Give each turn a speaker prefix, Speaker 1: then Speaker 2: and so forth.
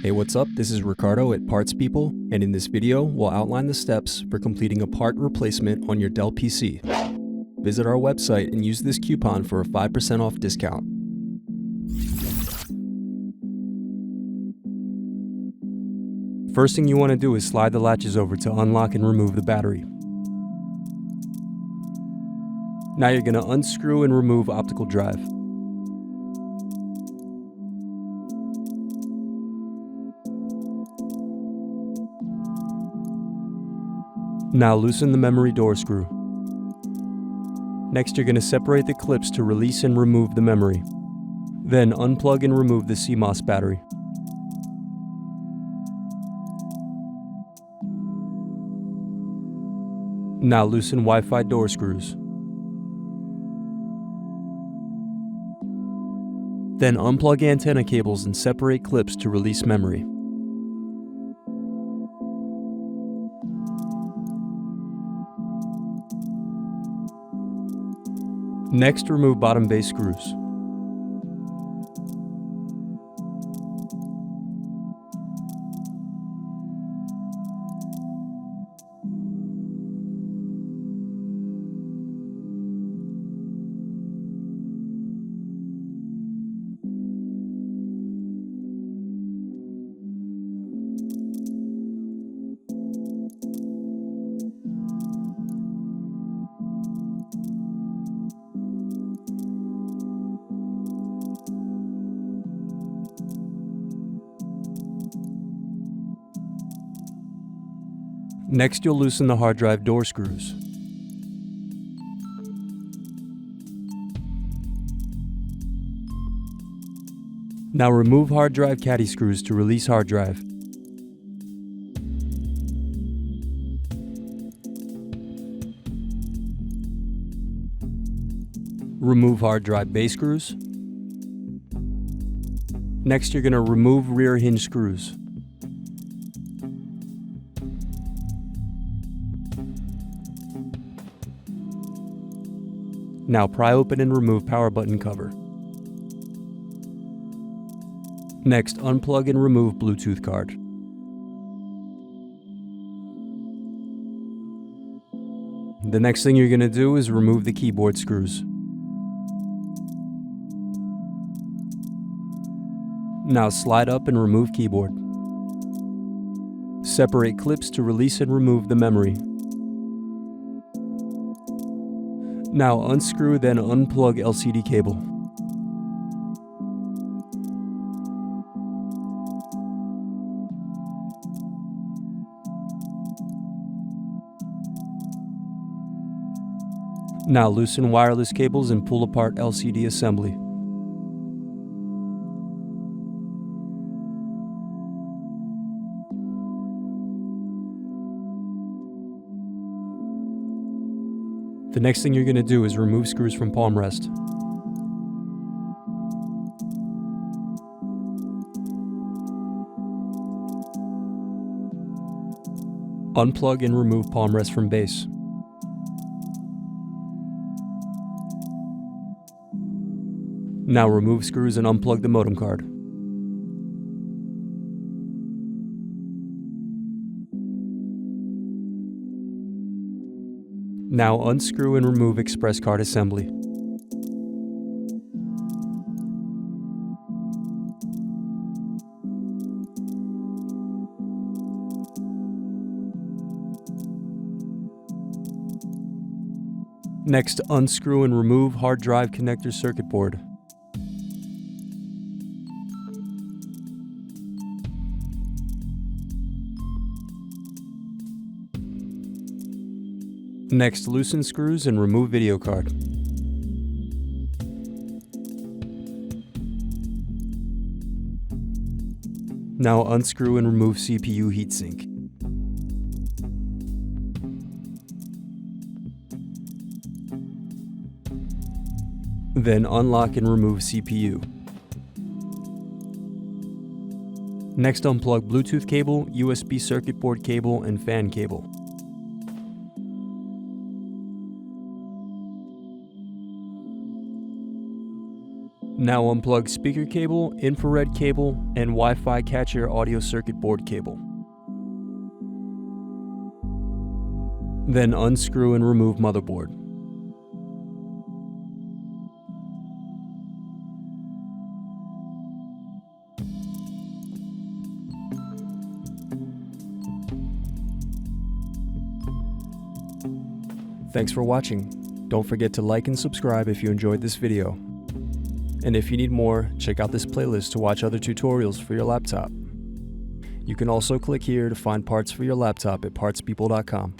Speaker 1: Hey, what's up? This is Ricardo at Parts People, and in this video, we'll outline the steps for completing a part replacement on your Dell PC. Visit our website and use this coupon for a 5% off discount. First thing you want to do is slide the latches over to unlock and remove the battery. Now you're going to unscrew and remove optical drive. Now loosen the memory door screw. Next, you're going to separate the clips to release and remove the memory. Then unplug and remove the CMOS battery. Now loosen Wi-Fi door screws. Then unplug antenna cables and separate clips to release memory. Next, remove bottom base screws. Next, you'll loosen the hard drive door screws. Now remove hard drive caddy screws to release hard drive. Remove hard drive base screws. Next, you're going to remove rear hinge screws. Now pry open and remove power button cover. Next, unplug and remove Bluetooth card. The next thing you're going to do is remove the keyboard screws. Now slide up and remove keyboard. Separate clips to release and remove the memory. Now unscrew, then unplug LCD cable. Now loosen wireless cables and pull apart LCD assembly. The next thing you're going to do is remove screws from palm rest. Unplug and remove palm rest from base. Now remove screws and unplug the modem card. Now unscrew and remove express card assembly. Next, unscrew and remove hard drive connector circuit board. Next, loosen screws and remove video card. Now unscrew and remove CPU heatsink. Then unlock and remove CPU. Next, unplug Bluetooth cable, USB circuit board cable, and fan cable. Now unplug speaker cable, infrared cable, and Wi-Fi catcher audio circuit board cable. Then unscrew and remove motherboard. Thanks for watching. Don't forget to like and subscribe if you enjoyed this video. And if you need more, check out this playlist to watch other tutorials for your laptop. You can also click here to find parts for your laptop at partspeople.com.